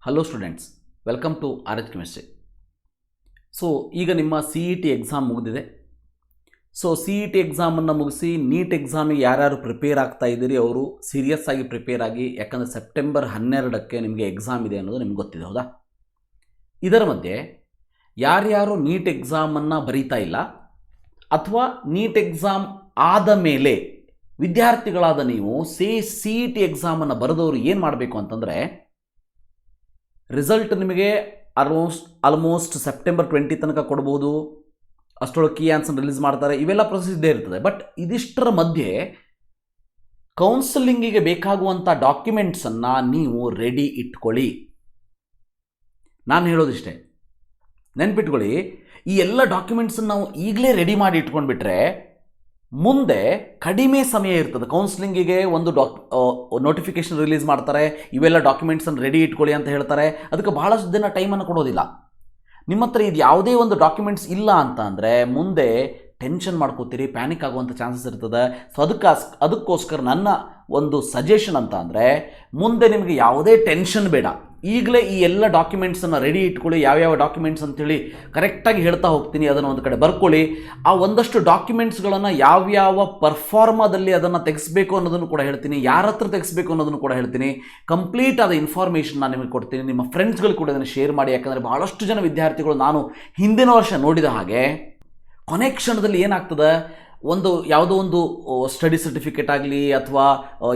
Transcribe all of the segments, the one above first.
Hello students, welcome to R H chemistry. So ಈಗ ನಿಮ್ಮ C E T exam ಮುಗಿದಿದೆ. So C E T ಎಕ್ಸಾಮನ್ನು ಮುಗಿಸಿ ನೀಟ್ ಎಕ್ಸಾಮಿಗೆ ಯಾರ್ಯಾರು ಪ್ರಿಪೇರ್ ಆಗ್ತಾ ಇದ್ದೀರಿ ಅವರು ಸೀರಿಯಸ್ ಆಗಿ ಪ್ರಿಪೇರ್ ಆಗಿ, ಯಾಕಂದರೆ ಸೆಪ್ಟೆಂಬರ್ 12ಕ್ಕೆ ನಿಮಗೆ ಎಕ್ಸಾಮ್ ಇದೆ ಅನ್ನೋದು ನಿಮ್ಗೆ ಗೊತ್ತಿದೆ, ಹೌದಾ? ಇದರ ಮಧ್ಯೆ ಯಾರ್ಯಾರು ನೀಟ್ ಎಕ್ಸಾಮನ್ನು ಬರೀತಾ ಇಲ್ಲ ಅಥವಾ ನೀಟ್ ಎಕ್ಸಾಮ್ ಆದ ಮೇಲೆ ವಿದ್ಯಾರ್ಥಿಗಳಾದ ನೀವು ಸಿ ಇ ಟಿ ಎಕ್ಸಾಮನ್ನು ಬರೆದವರು ಏನು ಮಾಡಬೇಕು ಅಂತಂದರೆ, ರಿಸಲ್ಟ್ ನಿಮಗೆ ಆಲ್ಮೋಸ್ಟ್ ಸೆಪ್ಟೆಂಬರ್ 20 ತನಕ ಕೊಡ್ಬೋದು. ಅಷ್ಟರೊಳಗೆ ಕೀ ಆನ್ಸರ್ ರಿಲೀಸ್ ಮಾಡ್ತಾರೆ, ಇವೆಲ್ಲ ಪ್ರೊಸೆಸ್ ಇದ್ದೇ ಇರ್ತದೆ. ಬಟ್ ಇದಿಷ್ಟರ ಮಧ್ಯೆ ಕೌನ್ಸಿಲಿಂಗಿಗೆ ಬೇಕಾಗುವಂಥ ಡಾಕ್ಯುಮೆಂಟ್ಸನ್ನು ನೀವು ರೆಡಿ ಇಟ್ಕೊಳ್ಳಿ. ನಾನು ಹೇಳೋದಿಷ್ಟೇ, ನೆನ್ಪಿಟ್ಕೊಳ್ಳಿ, ಈ ಎಲ್ಲ ಡಾಕ್ಯುಮೆಂಟ್ಸನ್ನು ನಾವು ಈಗಲೇ ರೆಡಿ ಮಾಡಿ ಇಟ್ಕೊಂಡ್ಬಿಟ್ರೆ ಮುಂದೆ ಕಡಿಮೆ ಸಮಯ ಇರ್ತದೆ. ಕೌನ್ಸಿಲಿಂಗಿಗೆ ಒಂದು ನೋಟಿಫಿಕೇಶನ್ ರಿಲೀಸ್ ಮಾಡ್ತಾರೆ, ಇವೆಲ್ಲ ಡಾಕ್ಯುಮೆಂಟ್ಸನ್ನು ರೆಡಿ ಇಟ್ಕೊಳ್ಳಿ ಅಂತ ಹೇಳ್ತಾರೆ. ಅದಕ್ಕೆ ಬಹಳಷ್ಟು ದಿನ ಟೈಮನ್ನು ಕೊಡೋದಿಲ್ಲ. ನಿಮ್ಮ ಹತ್ರ ಇದು ಯಾವುದೇ ಒಂದು ಡಾಕ್ಯುಮೆಂಟ್ಸ್ ಇಲ್ಲ ಅಂತ ಅಂದರೆ ಮುಂದೆ ಟೆನ್ಷನ್ ಮಾಡ್ಕೋತೀರಿ, ಪ್ಯಾನಿಕ್ ಆಗುವಂಥ ಚಾನ್ಸಸ್ ಇರ್ತದೆ. ಸೊ ಅದಕ್ಕೋಸ್ಕರ ನನ್ನ ಒಂದು ಸಜೆಷನ್ ಅಂತ ಅಂದರೆ, ಮುಂದೆ ನಿಮಗೆ ಯಾವುದೇ ಟೆನ್ಷನ್ ಬೇಡ, ಈಗಲೇ ಈ ಎಲ್ಲ ಡಾಕ್ಯುಮೆಂಟ್ಸನ್ನು ರೆಡಿ ಇಟ್ಕೊಳ್ಳಿ. ಯಾವ್ಯಾವ ಡಾಕ್ಯುಮೆಂಟ್ಸ್ ಅಂತೇಳಿ ಕರೆಕ್ಟಾಗಿ ಹೇಳ್ತಾ ಹೋಗ್ತೀನಿ, ಅದನ್ನು ಒಂದು ಕಡೆ ಬರ್ಕೊಳ್ಳಿ. ಆ ಒಂದಷ್ಟು ಡಾಕ್ಯುಮೆಂಟ್ಸ್ಗಳನ್ನು ಯಾವ್ಯಾವ ಪರ್ಫಾರ್ಮಾದಲ್ಲಿ ಅದನ್ನು ತೆಗೆಸಬೇಕು ಅನ್ನೋದನ್ನು ಕೂಡ ಹೇಳ್ತೀನಿ, ಯಾರ ಹತ್ರ ತೆಗೆಸಬೇಕು ಅನ್ನೋದನ್ನು ಕೂಡ ಹೇಳ್ತೀನಿ. ಕಂಪ್ಲೀಟ್ ಆದ ಇನ್ಫಾರ್ಮೇಷನ್ ನಾನು ನಿಮಗೆ ಕೊಡ್ತೀನಿ. ನಿಮ್ಮ ಫ್ರೆಂಡ್ಸ್ಗಳು ಕೂಡ ಇದನ್ನು ಶೇರ್ ಮಾಡಿ. ಯಾಕಂದರೆ ಭಾಳಷ್ಟು ಜನ ವಿದ್ಯಾರ್ಥಿಗಳು ನಾನು ಹಿಂದಿನ ವರ್ಷ ನೋಡಿದ ಹಾಗೆ ಕೊನೆ ಕ್ಷಣದಲ್ಲಿ ಏನಾಗ್ತದೆ, ಯಾವುದೋ ಒಂದು ಸ್ಟಡಿ ಸರ್ಟಿಫಿಕೇಟ್ ಆಗಲಿ ಅಥವಾ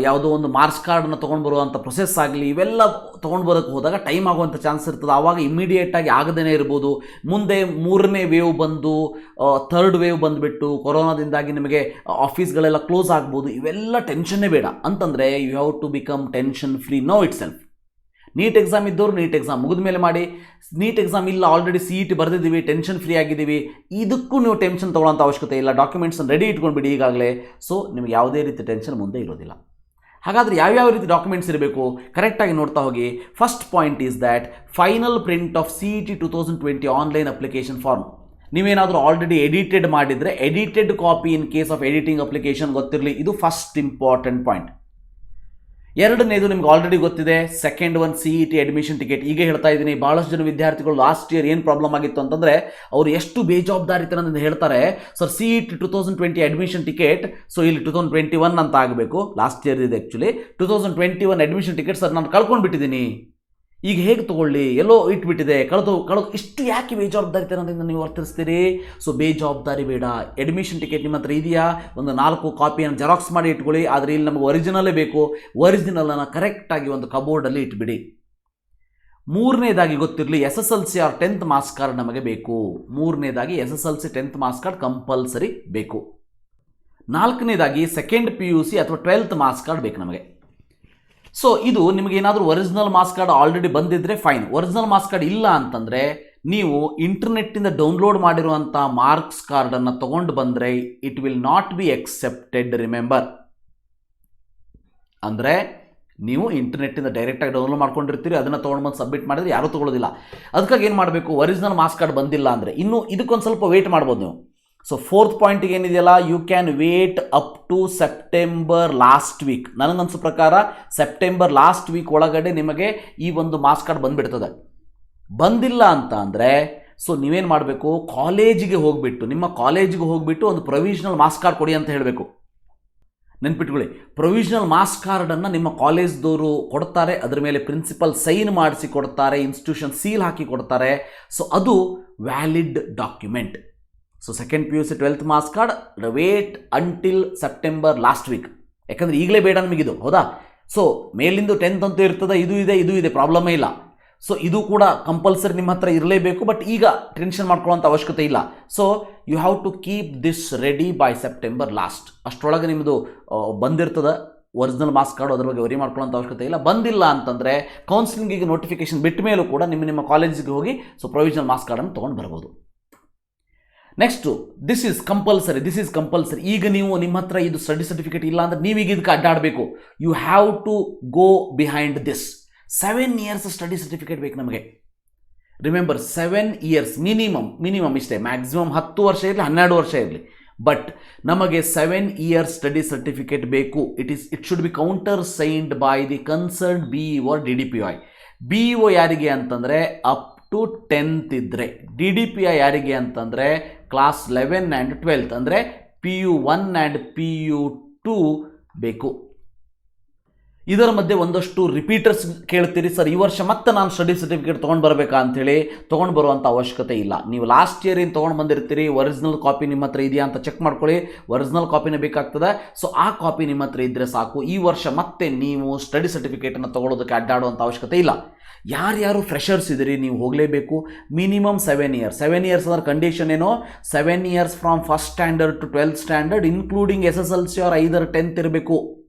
ಯಾವುದೋ ಒಂದು ಮಾರ್ಕ್ಸ್ ಕಾರ್ಡನ್ನು ತೊಗೊಂಡು ಬರುವಂಥ ಪ್ರೊಸೆಸ್ ಆಗಲಿ, ಇವೆಲ್ಲ ತೊಗೊಂಡು ಬರೋಕ್ಕೆ ಹೋದಾಗ ಟೈಮ್ ಆಗುವಂಥ ಚಾನ್ಸ್ ಇರ್ತದೆ. ಆವಾಗ ಇಮ್ಮಿಡಿಯೇಟಾಗಿ ಆಗದೇ ಇರ್ಬೋದು. ಮುಂದೆ 3ನೇ ವೇವ್ ಬಂದು 3rd ವೇವ್ ಬಂದುಬಿಟ್ಟು ಕೊರೋನಾದಿಂದಾಗಿ ನಿಮಗೆ ಆಫೀಸ್ಗಳೆಲ್ಲ ಕ್ಲೋಸ್ ಆಗ್ಬೋದು. ಇವೆಲ್ಲ ಟೆನ್ಷನ್ನೇ ಬೇಡ ಅಂತಂದರೆ you have to become tension free no itself. NEET exam ಇದ್ದವರು ನೀಟ್ ಎಕ್ಸಾಮ್ ಮುಗಿದ ಮೇಲೆ ಮಾಡಿ. ನೀಟ್ ಎಕ್ಸಾಮ್ ಇಲ್ಲ, ಆಲ್ರೆಡಿ ಸಿ ಇ ಟಿ ಬರೆದಿದ್ದೀವಿ, ಟೆನ್ಷನ್ ಫ್ರೀ ಆಗಿದ್ದೀವಿ, ಇದಕ್ಕೂ ನೀವು ಟೆನ್ಷನ್ ತೊಗೊಳ್ಳೋಂಥ ಅವಶ್ಯಕತೆ ಇಲ್ಲ. ಡಾಕ್ಯುಮೆಂಟ್ಸನ್ನು ರೆಡಿ ಇಟ್ಕೊಂಡ್ಬಿಡಿ ಈಗಾಗಲೇ. ಸೊ ನಿಮಗೆ ಯಾವುದೇ ರೀತಿ ಟೆನ್ಷನ್ ಮುಂದೆ ಇರೋದಿಲ್ಲ. ಹಾಗಾದರೆ ಯಾವ್ಯಾವ ರೀತಿ ಡಾಕ್ಯುಮೆಂಟ್ಸ್ ಇರಬೇಕು ಕರೆಕ್ಟಾಗಿ ನೋಡ್ತಾ ಹೋಗಿ. First point is that final print of C E T 2020 online application form. ನೀವೇನಾದರೂ ಆಲ್ರೆಡಿ ಎಡಿಟೆಡ್ ಮಾಡಿದರೆ edited copy in case of editing application ಗೊತ್ತಿರಲಿ. ಇದು ಫಸ್ಟ್ ಇಂಪಾರ್ಟೆಂಟ್ ಪಾಯಿಂಟ್. ಎರಡನೇದು ನಿಮ್ಗೆ ಆಲ್ರೆಡಿ ಗೊತ್ತಿದೆ, second one C E T admission ticket. ಈಗ ಹೇಳ್ತಾ ಇದ್ದೀನಿ, ಭಾಳಷ್ಟು ಜನ ವಿದ್ಯಾರ್ಥಿಗಳು ಲಾಸ್ಟ್ ಇಯರ್ ಏನು ಪ್ರಾಬ್ಲಮ್ ಆಗಿತ್ತು ಅಂತಂದರೆ, ಅವರು ಎಷ್ಟು ಬೇಜವಾಬ್ದಾರಿತನದಿಂದ ಹೇಳ್ತಾರೆ, sir C E T 2020 admission ticket, so ಇಲ್ಲಿ 2021 ಅಂತ ಆಗಬೇಕು, ಲಾಸ್ಟ್ ಇಯರ್ ಇದೆ ಆ್ಯಕ್ಚುಲಿ. 2021 ಅಡ್ಮಿಷನ್ ಟಿಕೆಟ್ ಸರ್ ನಾನು ಕಳ್ಕೊಂಡ್ಬಿಟ್ಟಿದ್ದೀನಿ, ಈಗ ಹೇಗೆ ತೊಗೊಳ್ಳಿ, ಎಲ್ಲೋ ಇಟ್ಬಿಟ್ಟಿದೆ, ಕಳೆದು ಇಷ್ಟು ಯಾಕೆ ಬೇಜವಾಬ್ದಾರಿತನದಿಂದ ನೀವು ವರ್ತಿಸ್ತೀರಿ? ಸೊ ಬೇಜವಾಬ್ದಾರಿ ಬೇಡ. ಅಡ್ಮಿಷನ್ ಟಿಕೆಟ್ ನಿಮ್ಮ ಹತ್ರ ಇದೆಯಾ, ಒಂದು 4 ಕಾಪಿಯನ್ನು ಜೆರಾಕ್ಸ್ ಮಾಡಿ ಇಟ್ಕೊಳ್ಳಿ. ಆದರೆ ಇಲ್ಲಿ ನಮಗೆ ಒರಿಜಿನಲ್ಲೇ ಬೇಕು, ಒರಿಜಿನಲನ್ನು ಕರೆಕ್ಟಾಗಿ ಒಂದು ಕಬೋರ್ಡಲ್ಲಿ ಇಟ್ಬಿಡಿ. ಮೂರನೇದಾಗಿ ಗೊತ್ತಿರಲಿ, SSLC R 10th marks card ನಮಗೆ ಬೇಕು. ಮೂರನೇದಾಗಿ SSLC 10th marks card compulsory ಬೇಕು. ನಾಲ್ಕನೇದಾಗಿ ಸೆಕೆಂಡ್ PUC ಅಥವಾ 12th ಮಾರ್ಕ್ಸ್ ಕಾರ್ಡ್ ಬೇಕು ನಮಗೆ. ಸೊ ಇದು ನಿಮಗೇನಾದರೂ ಒರಿಜಿನಲ್ ಮಾರ್ಕ್ಸ್ ಕಾರ್ಡ್ ಆಲ್ರೆಡಿ ಬಂದಿದ್ದರೆ ಫೈನ್. ಒರಿಜಿನಲ್ ಮಾರ್ಕ್ಸ್ ಕಾರ್ಡ್ ಇಲ್ಲ ಅಂತಂದರೆ ನೀವು ಇಂಟರ್ನೆಟ್ಟಿಂದ ಡೌನ್ಲೋಡ್ ಮಾಡಿರುವಂಥ ಮಾರ್ಕ್ಸ್ ಕಾರ್ಡನ್ನು ತೊಗೊಂಡು ಬಂದರೆ it will not be accepted. Remember, ಅಂದರೆ ನೀವು ಇಂಟರ್ನೆಟ್ಟಿಂದ ಡೈರೆಕ್ಟಾಗಿ ಡೌನ್ಲೋಡ್ ಮಾಡ್ಕೊಂಡಿರ್ತೀರಿ, ಅದನ್ನು ತೊಗೊಂಡು ಬಂದು ಸಬ್ಮಿಟ್ ಮಾಡಿದ್ರೆ ಯಾರೂ ತೊಗೊಳ್ಳೋದಿಲ್ಲ. ಅದಕ್ಕಾಗಿ ಏನು ಮಾಡಬೇಕು, ಒರಿಜಿನಲ್ ಮಾರ್ಕ್ಸ್ ಕಾರ್ಡ್ ಬಂದಿಲ್ಲ ಅಂದರೆ ಇನ್ನೂ ಇದಕ್ಕೊಂದು ಸ್ವಲ್ಪ ವೆಯ್ಟ್ ಮಾಡ್ಬೋದು ನೀವು. ಸೊ 4th ಪಾಯಿಂಟಿಗೆ ಏನಿದೆಯಲ್ಲ, you can wait up to September last week. ನನಗನ್ಸೋ ಪ್ರಕಾರ ಸೆಪ್ಟೆಂಬರ್ ಲಾಸ್ಟ್ ವೀಕ್ ಒಳಗಡೆ ನಿಮಗೆ ಈ ಒಂದು ಮಾರ್ಕ್ಸ್ ಕಾರ್ಡ್ ಬಂದುಬಿಡ್ತದೆ. ಬಂದಿಲ್ಲ ಅಂತ ಅಂದರೆ ಸೊ ನೀವೇನು ಮಾಡಬೇಕು, ನಿಮ್ಮ ಕಾಲೇಜಿಗೆ ಹೋಗಿಬಿಟ್ಟು ಒಂದು ಪ್ರೊವಿಷನಲ್ ಮಾರ್ಕ್ಸ್ ಕಾರ್ಡ್ ಕೊಡಿ ಅಂತ ಹೇಳಬೇಕು. ನೆನ್ಪಿಟ್ಕೊಳ್ಳಿ, ಪ್ರೊವಿಷನಲ್ ಮಾರ್ಕ್ಸ್ ಕಾರ್ಡನ್ನು ನಿಮ್ಮ ಕಾಲೇಜ್ದವರು ಕೊಡ್ತಾರೆ, ಅದರ ಮೇಲೆ ಪ್ರಿನ್ಸಿಪಲ್ ಸೈನ್ ಮಾಡಿಸಿ ಕೊಡ್ತಾರೆ, ಇನ್ಸ್ಟಿಟ್ಯೂಷನ್ ಸೀಲ್ ಹಾಕಿ ಕೊಡ್ತಾರೆ. ಸೊ ಅದು valid document. So second PUC 12th marks card wait until September last week. ಯಾಕಂದರೆ ಈಗಲೇ ಬೇಡ ನಮಗಿದು, ಹೌದಾ? ಸೊ ಮೇಲಿಂದು 10th ಅಂತೂ ಇರ್ತದೆ, ಇದು ಇದೆ, ಪ್ರಾಬ್ಲಮೇ ಇಲ್ಲ. ಸೊ ಇದು ಕೂಡ ಕಂಪಲ್ಸರಿ ನಿಮ್ಮ ಹತ್ರ ಇರಲೇಬೇಕು. ಬಟ್ ಈಗ ಟೆನ್ಷನ್ ಮಾಡ್ಕೊಳ್ಳೋಂಥ ಅವಶ್ಯಕತೆ ಇಲ್ಲ. So you have to keep this ready by September last. ಅಷ್ಟರೊಳಗೆ ನಿಮ್ಮದು ಬಂದಿರ್ತದೆ ಒರಿಜಿನಲ್ ಮಾರ್ಕ್ಸ್ ಕಾರ್ಡು, ಅದ್ರ ಬಗ್ಗೆ ವರಿ ಮಾಡ್ಕೊಳ್ಳೋಂಥ ಅವಶ್ಯಕತೆ ಇಲ್ಲ. ಬಂದಿಲ್ಲ ಅಂತಂದರೆ ಕೌನ್ಸಿಲಿಂಗಿಗೆ ನೋಟಿಫಿಕೇಶನ್ ಬಿಟ್ಟ ಮೇಲೂ ಕೂಡ ನಿಮ್ಮ ಕಾಲೇಜಿಗೆ ಹೋಗಿ ಸೊ ಪ್ರೊವಿಷನಲ್ ಮಾರ್ಕ್ಸ್ ಕಾರ್ಡನ್ನು ತೊಗೊಂಡು ಬರ್ಬೋದು. Next, this is compulsory. ಈಗ ನೀವು ನಿಮ್ಮ ಹತ್ರ ಇದು ಸ್ಟಡಿ ಸರ್ಟಿಫಿಕೇಟ್ ಇಲ್ಲ ಅಂದರೆ ನೀವೀಗ ಇದಕ್ಕೆ ಅಡ್ಡಾಡಬೇಕು. You have to go behind this. 7 years study certificate ಬೇಕು ನಮಗೆ. ರಿಮೆಂಬರ್, 7 years ಮಿನಿಮಮ್ ಇಷ್ಟೇ. ಮ್ಯಾಕ್ಸಿಮಮ್ 10 ವರ್ಷ ಇರಲಿ, 12 ವರ್ಷ ಇರಲಿ, ಬಟ್ ನಮಗೆ 7 years ಸ್ಟಡಿ ಸರ್ಟಿಫಿಕೇಟ್ ಬೇಕು. It should be counter signed by the concerned BE or DDPI. B E O ಯಾರಿಗೆ ಅಂತಂದರೆ ಅಪ್ ಟು 10th ಇದ್ದರೆ, ಡಿ ಡಿ ಪಿ ಐ ಯಾರಿಗೆ ಅಂತಂದರೆ ಕ್ಲಾಸ್ 11 ಆ್ಯಂಡ್ 12th ಅಂದರೆ PU1 ಆ್ಯಂಡ್ PU2 ಬೇಕು. ಇದರ ಮಧ್ಯೆ ಒಂದಷ್ಟು ರಿಪೀಟರ್ಸ್ ಕೇಳ್ತೀರಿ, ಸರ್ ಈ ವರ್ಷ ಮತ್ತೆ ನಾನು ಸ್ಟಡಿ ಸರ್ಟಿಫಿಕೇಟ್ ತೊಗೊಂಡು ಬರಬೇಕಾ ಅಂಥೇಳಿ. ತೊಗೊಂಡು ಬರುವಂಥ ಅವಶ್ಯಕತೆ ಇಲ್ಲ. ನೀವು ಲಾಸ್ಟ್ ಇಯರ್ ಏನು ತೊಗೊಂಡು ಬಂದಿರ್ತೀರಿ, ಒರಿಜಿನಲ್ ಕಾಪಿ ನಿಮ್ಮ ಹತ್ರ ಇದೆಯಾ ಅಂತ ಚೆಕ್ ಮಾಡ್ಕೊಳ್ಳಿ. ಒರಿಜಿನಲ್ ಕಾಪಿನೇ ಬೇಕಾಗ್ತದೆ. ಸೊ ಆ ಕಾಪಿ ನಿಮ್ಮ ಹತ್ರ ಇದ್ದರೆ ಸಾಕು. ಈ ವರ್ಷ ಮತ್ತೆ ನೀವು ಸ್ಟಡಿ ಸರ್ಟಿಫಿಕೇಟನ್ನು ತೊಗೊಳೋದಕ್ಕೆ ಅಡ್ಡಾಡುವಂಥ ಅವಶ್ಯಕತೆ ಇಲ್ಲ. ಯಾರ್ಯಾರು ಫ್ರೆಷರ್ಸ್ ಇದ್ದೀರಿ ನೀವು ಹೋಗಲೇಬೇಕು. Minimum 7 years. 7 years ಅಂದ್ರೆ ಕಂಡೀಷನ್ ಏನು, 7 years from first standard to 12th standard including SSLC or either 10th ಇರಬೇಕು.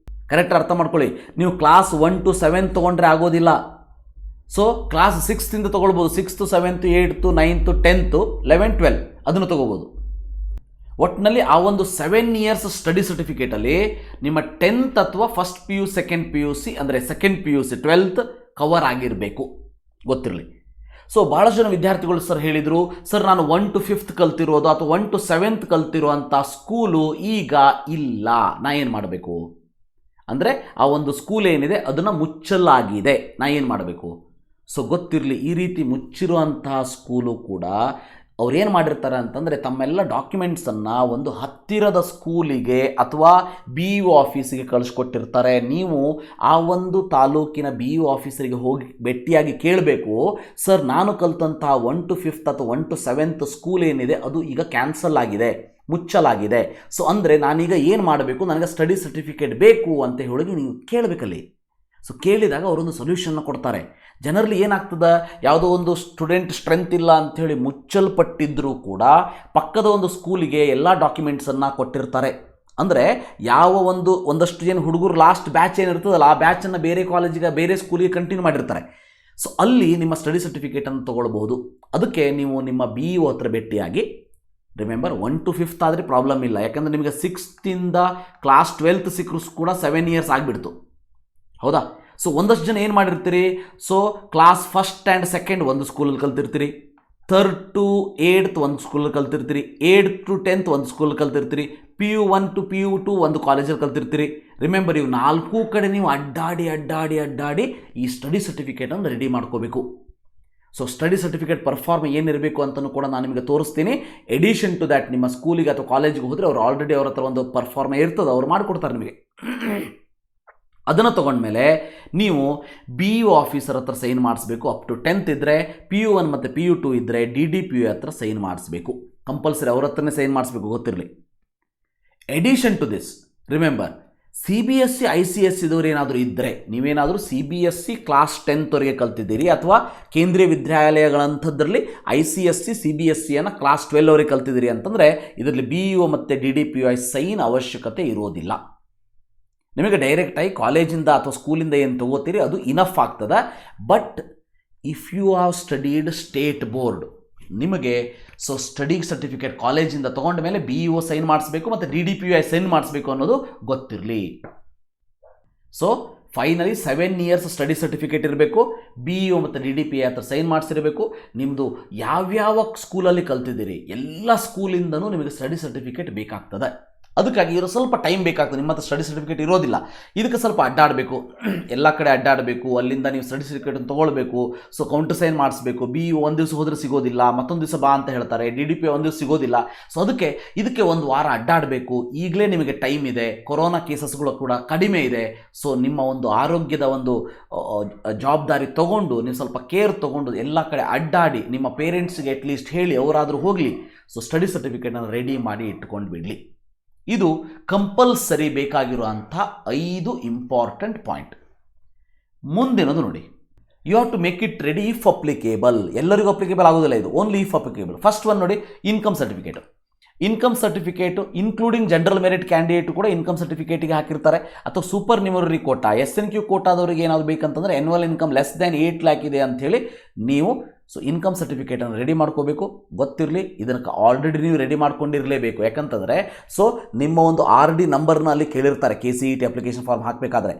ಕರೆಕ್ಟ್ ಅರ್ಥ ಮಾಡ್ಕೊಳ್ಳಿ. ನೀವು ಕ್ಲಾಸ್ 1 to 7 ತೊಗೊಂಡ್ರೆ ಆಗೋದಿಲ್ಲ. So class 6th ತೊಗೊಳ್ಬೋದು. 6th, 7th, 8th, 9th, 10th, 11, 12 ಅದನ್ನು ತೊಗೋಬೋದು. ಒಟ್ಟಿನಲ್ಲಿ ಆ ಒಂದು 7 years ಸ್ಟಡಿ ಸರ್ಟಿಫಿಕೇಟಲ್ಲಿ ನಿಮ್ಮ 10th ಅಥವಾ ಫಸ್ಟ್ PU, ಸೆಕೆಂಡ್ PUC ಅಂದರೆ ಸೆಕೆಂಡ್ PUC 12th ಕವರ್ ಆಗಿರಬೇಕು, ಗೊತ್ತಿರಲಿ. ಸೊ ಭಾಳಷ್ಟು ಜನ ವಿದ್ಯಾರ್ಥಿಗಳು ಸರ್ ಹೇಳಿದರು, ಸರ್ ನಾನು 1 to 5th ಕಲ್ತಿರೋದು ಅಥವಾ 1 to 7th ಕಲ್ತಿರುವಂಥ ಸ್ಕೂಲು ಈಗ ಇಲ್ಲ, ನಾ ಏನು ಮಾಡಬೇಕು ಅಂದರೆ ಆ ಒಂದು ಸ್ಕೂಲ್ ಏನಿದೆ ಅದನ್ನು ಮುಚ್ಚಲಾಗಿದೆ, ನಾ ಏನು ಮಾಡಬೇಕು? ಸೊ ಗೊತ್ತಿರಲಿ, ಈ ರೀತಿ ಮುಚ್ಚಿರುವಂತಹ ಸ್ಕೂಲು ಕೂಡ ಅವ್ರು ಏನು ಮಾಡಿರ್ತಾರೆ ಅಂತಂದರೆ ತಮ್ಮೆಲ್ಲ ಡಾಕ್ಯುಮೆಂಟ್ಸನ್ನು ಒಂದು ಹತ್ತಿರದ ಸ್ಕೂಲಿಗೆ ಅಥವಾ BEO ಆಫೀಸಿಗೆ ಕಳಿಸ್ಕೊಟ್ಟಿರ್ತಾರೆ. ನೀವು ಆ ಒಂದು ತಾಲೂಕಿನ BEO ಆಫೀಸರಿಗೆ ಹೋಗಿ ಭೇಟಿಯಾಗಿ ಕೇಳಬೇಕು, ಸರ್ ನಾನು ಕಲಿತಂತಹ 1 to 5th ಅಥವಾ 1 to 7th ಸ್ಕೂಲ್ ಏನಿದೆ ಅದು ಈಗ ಕ್ಯಾನ್ಸಲ್ ಆಗಿದೆ, ಮುಚ್ಚಲಾಗಿದೆ. ಸೊ ಅಂದರೆ ನಾನೀಗ ಏನು ಮಾಡಬೇಕು, ನನಗೆ ಸ್ಟಡಿ ಸರ್ಟಿಫಿಕೇಟ್ ಬೇಕು ಅಂತ ಹೇಳಿ ನೀವು ಕೇಳಬೇಕಲ್ಲಿ. ಸೊ ಕೇಳಿದಾಗ ಅವರೊಂದು ಸೊಲ್ಯೂಷನ್ನ ಕೊಡ್ತಾರೆ. ಜನರಲಿ ಏನಾಗ್ತದೆ, ಯಾವುದೋ ಒಂದು ಸ್ಟೂಡೆಂಟ್ ಸ್ಟ್ರೆಂತ್ ಇಲ್ಲ ಅಂಥೇಳಿ ಮುಚ್ಚಲ್ಪಟ್ಟಿದ್ದರೂ ಕೂಡ ಪಕ್ಕದ ಒಂದು ಸ್ಕೂಲಿಗೆ ಎಲ್ಲ ಡಾಕ್ಯುಮೆಂಟ್ಸನ್ನು ಕೊಟ್ಟಿರ್ತಾರೆ. ಅಂದರೆ ಯಾವ ಒಂದಷ್ಟು ಜನ ಹುಡುಗರು ಲಾಸ್ಟ್ ಬ್ಯಾಚ್ ಏನಿರ್ತದಲ್ಲ ಆ ಬ್ಯಾಚನ್ನು ಬೇರೆ ಕಾಲೇಜಿಗೆ ಬೇರೆ ಸ್ಕೂಲಿಗೆ ಕಂಟಿನ್ಯೂ ಮಾಡಿರ್ತಾರೆ. ಸೊ ಅಲ್ಲಿ ನಿಮ್ಮ ಸ್ಟಡಿ ಸರ್ಟಿಫಿಕೇಟನ್ನು ತೊಗೊಳ್ಬೋದು. ಅದಕ್ಕೆ ನೀವು ನಿಮ್ಮ BEO ಹತ್ರ ಭೇಟಿಯಾಗಿ, ರಿಮೆಂಬರ್ 1 to 5th ಆದರೆ ಪ್ರಾಬ್ಲಮ್ ಇಲ್ಲ, ಯಾಕಂದರೆ ನಿಮಗೆ 6th ಕ್ಲಾಸ್ 12th ಸಿಕ್ಕರೂ ಕೂಡ 7 years ಆಗಿಬಿಡ್ತು, ಹೌದಾ? ಸೊ ಒಂದಷ್ಟು ಜನ ಏನು ಮಾಡಿರ್ತೀರಿ, so class 1st and 2nd ಒಂದು ಸ್ಕೂಲಲ್ಲಿ ಕಲ್ತಿರ್ತೀರಿ, 3rd to 8th ಒಂದು ಸ್ಕೂಲಲ್ಲಿ ಕಲ್ತಿರ್ತೀರಿ, 8th to 10th ಒಂದು ಸ್ಕೂಲಲ್ಲಿ ಕಲ್ತಿರ್ತೀರಿ, PU1 to PU2 ಒಂದು ಕಾಲೇಜಲ್ಲಿ ಕಲ್ತಿರ್ತೀರಿ. ರಿಮೆಂಬರ್ ಇವು 4 ಕಡೆ ನೀವು ಅಡ್ಡಾಡಿ ಈ ಸ್ಟಡಿ ಸರ್ಟಿಫಿಕೇಟನ್ನು ರೆಡಿ ಮಾಡ್ಕೋಬೇಕು. ಸೊ ಸ್ಟಡಿ ಸರ್ಟಿಫಿಕೇಟ್ ಪರ್ಫಾರ್ಮ್ ಏನಿರಬೇಕು ಅಂತಲೂ ಕೂಡ ನಾನು ನಿಮಗೆ ತೋರಿಸ್ತೀನಿ. ಎಡಿಷನ್ ಟು ದ್ಯಾಟ್ ನಿಮ್ಮ ಸ್ಕೂಲಿಗೆ ಅಥವಾ ಕಾಲೇಜಿಗೆ ಹೋದರೆ ಅವ್ರು ಆಲ್ರೆಡಿ ಅವ್ರ ಹತ್ರ ಒಂದು ಪರ್ಫಾರ್ಮ್ ಇರ್ತದೆ, ಅವ್ರು ಮಾಡಿಕೊಡ್ತಾರೆ ನಿಮಗೆ. ಅದನ್ನು ತೊಗೊಂಡ್ಮೇಲೆ ನೀವು BEO ಆಫೀಸರ್ ಹತ್ರ ಸೈನ್ ಮಾಡಿಸ್ಬೇಕು. ಅಪ್ ಟು 10th ಇದ್ದರೆ, PU1 ಮತ್ತು PU2 ಇದ್ದರೆ DDPO ಹತ್ರ ಸೈನ್ ಮಾಡಿಸ್ಬೇಕು. ಕಂಪಲ್ಸರಿ ಅವ್ರ ಹತ್ರನೇ ಸೈನ್ ಮಾಡಿಸ್ಬೇಕು, ಗೊತ್ತಿರಲಿ. Addition to this, remember CBSE ICSE ಇದವರು ಏನಾದರೂ ಇದ್ದರೆ, ನೀವೇನಾದರೂ CBSE ಕ್ಲಾಸ್ 10th ವರೆಗೆ ಕಲ್ತಿದ್ದೀರಿ ಅಥವಾ ಕೇಂದ್ರೀಯ ವಿದ್ಯಾಲಯಗಳಂಥದ್ರಲ್ಲಿ ICSE CBSEಯನ್ನು ಕ್ಲಾಸ್ 12 ವರೆಗೆ ಕಲ್ತಿದ್ದೀರಿ ಅಂತಂದರೆ ಇದರಲ್ಲಿ BEO ಮತ್ತು DDPO ಸೈನ್ ಅವಶ್ಯಕತೆ ಇರೋದಿಲ್ಲ. ನಿಮಗೆ ಡೈರೆಕ್ಟಾಗಿ ಕಾಲೇಜಿಂದ ಅಥವಾ ಸ್ಕೂಲಿಂದ ಏನು ತೊಗೋತೀರಿ ಅದು ಇನಫ್ ಆಗ್ತದೆ. But if you have studied state board, ನಿಮಗೆ ಸೊ ಸ್ಟಡಿ ಸರ್ಟಿಫಿಕೇಟ್ ಕಾಲೇಜಿಂದ ತೊಗೊಂಡ ಮೇಲೆ BEO ಸೈನ್ ಮಾಡಿಸ್ಬೇಕು ಮತ್ತು DDPO ಸೈನ್ ಮಾಡಿಸ್ಬೇಕು ಅನ್ನೋದು ಗೊತ್ತಿರಲಿ. So finally 7 years study certificate ಇರಬೇಕು, BEO ಮತ್ತು DDPO ಹತ್ರ ಸೈನ್ ಮಾಡಿಸಿರಬೇಕು. ನಿಮ್ಮದು ಯಾವ್ಯಾವ ಸ್ಕೂಲಲ್ಲಿ ಕಲ್ತಿದ್ದೀರಿ ಎಲ್ಲ ಸ್ಕೂಲಿಂದನೂ ನಿಮಗೆ ಸ್ಟಡಿ ಸರ್ಟಿಫಿಕೇಟ್ ಬೇಕಾಗ್ತದೆ. ಅದಕ್ಕಾಗಿ ಇರೋ ಸ್ವಲ್ಪ ಟೈಮ್ ಬೇಕಾಗ್ತದೆ. ನಿಮ್ಮ ಹತ್ರ ಸ್ಟಡಿ ಸರ್ಟಿಫಿಕೇಟ್ ಇರೋದಿಲ್ಲ, ಇದಕ್ಕೆ ಸ್ವಲ್ಪ ಅಡ್ಡಾಡಬೇಕು, ಎಲ್ಲ ಕಡೆ ಅಡ್ಡಾಡಬೇಕು. ಅಲ್ಲಿಂದ ನೀವು ಸ್ಟಡಿ ಸರ್ಟಿಫಿಕೇಟನ್ನು ತೊಗೊಳ್ಬೇಕು. ಸೊ ಕೌಂಟರ್ ಸೈನ್ ಮಾಡಿಸ್ಬೇಕು. BEO ಒಂದು ದಿವಸ ಹೋದರೆ ಸಿಗೋದಿಲ್ಲ, ಮತ್ತೊಂದು ದಿವಸ ಬಾ ಅಂತ ಹೇಳ್ತಾರೆ. DDPO ಒಂದು ದಿವಸ ಸಿಗೋದಿಲ್ಲ. ಸೊ ಇದಕ್ಕೆ ಒಂದು ವಾರ ಅಡ್ಡಾಡಬೇಕು. ಈಗಲೇ ನಿಮಗೆ ಟೈಮ್ ಇದೆ, ಕೊರೋನಾ ಕೇಸಸ್ಗಳು ಕೂಡ ಕಡಿಮೆ ಇದೆ. ಸೊ ನಿಮ್ಮ ಒಂದು ಆರೋಗ್ಯದ ಒಂದು ಜವಾಬ್ದಾರಿ ತೊಗೊಂಡು ನೀವು ಸ್ವಲ್ಪ ಕೇರ್ ತೊಗೊಂಡು ಎಲ್ಲ ಕಡೆ ಅಡ್ಡಾಡಿ ನಿಮ್ಮ ಪೇರೆಂಟ್ಸ್ಗೆ ಅಟ್ಲೀಸ್ಟ್ ಹೇಳಿ ಅವರಾದರೂ ಹೋಗಲಿ. ಸೊ ಸ್ಟಡಿ ಸರ್ಟಿಫಿಕೇಟನ್ನು ರೆಡಿ ಮಾಡಿ ಇಟ್ಕೊಂಡು ಬಿಡಲಿ. ಇದು ಕಂಪಲ್ಸರಿ ಬೇಕಾಗಿರುವಂಥ 5 ಇಂಪಾರ್ಟೆಂಟ್ ಪಾಯಿಂಟ್. ಮುಂದಿನದು ನೋಡಿ, you have to make it ready if applicable. ಎಲ್ಲರಿಗೂ ಅಪ್ಲಿಕೇಬಲ್ ಆಗೋದಿಲ್ಲ ಇದು, only if applicable. First one ನೋಡಿ, income certificate. Income certificate including general merit candidate ಕೂಡ ಇನ್ಕಮ್ ಸರ್ಟಿಫಿಕೇಟಿಗೆ ಹಾಕಿರ್ತಾರೆ. ಅಥವಾ ಸೂಪರ್ ನ್ಯೂಮರರಿ ಕೋಟಾ, SNQ ಕೋಟಾದವರಿಗೆ ಏನಾದರೂ ಬೇಕಂತಂದರೆ annual income less than 8 lakh ಇದೆ ಅಂಥೇಳಿ ನೀವು ಸೊ ಇನ್ಕಮ್ ಸರ್ಟಿಫಿಕೇಟನ್ನು ರೆಡಿ ಮಾಡ್ಕೋಬೇಕು. ಗೊತ್ತಿರಲಿ, ಇದನ್ನು ಆಲ್ರೆಡಿ ನೀವು ರೆಡಿ ಮಾಡ್ಕೊಂಡಿರಲೇಬೇಕು. ಯಾಕಂತಂದರೆ ಸೊ ನಿಮ್ಮ ಒಂದು RD ನಂಬರ್ನ ಅಲ್ಲಿ ಕೇಳಿರ್ತಾರೆ KCET ಅಪ್ಲಿಕೇಶನ್ ಫಾರ್ಮ್ ಹಾಕಬೇಕಾದ್ರೆ.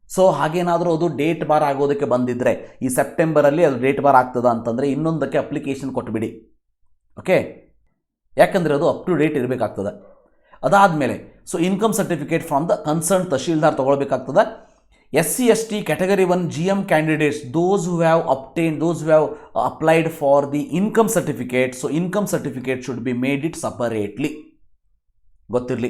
ಸೊ ಹಾಗೇನಾದರೂ ಅದು ಡೇಟ್ ಬಾರ್ ಆಗೋದಕ್ಕೆ ಬಂದಿದ್ದರೆ, ಈ ಸೆಪ್ಟೆಂಬರಲ್ಲಿ ಅದು ಡೇಟ್ ಬಾರ್ ಆಗ್ತದ ಅಂತಂದರೆ ಇನ್ನೊಂದಕ್ಕೆ ಅಪ್ಲಿಕೇಶನ್ ಕೊಟ್ಟುಬಿಡಿ. ಓಕೆ, ಯಾಕಂದರೆ ಅದು ಅಪ್ ಟು ಡೇಟ್ ಇರಬೇಕಾಗ್ತದೆ. ಅದಾದಮೇಲೆ so income certificate from the concern tahsildar ತೊಗೊಳ್ಬೇಕಾಗ್ತದೆ. SC/ST category 1 GM candidates, those who have applied for the income certificate, so income certificate should be made it separately. ಗೊತ್ತಿರಲಿ.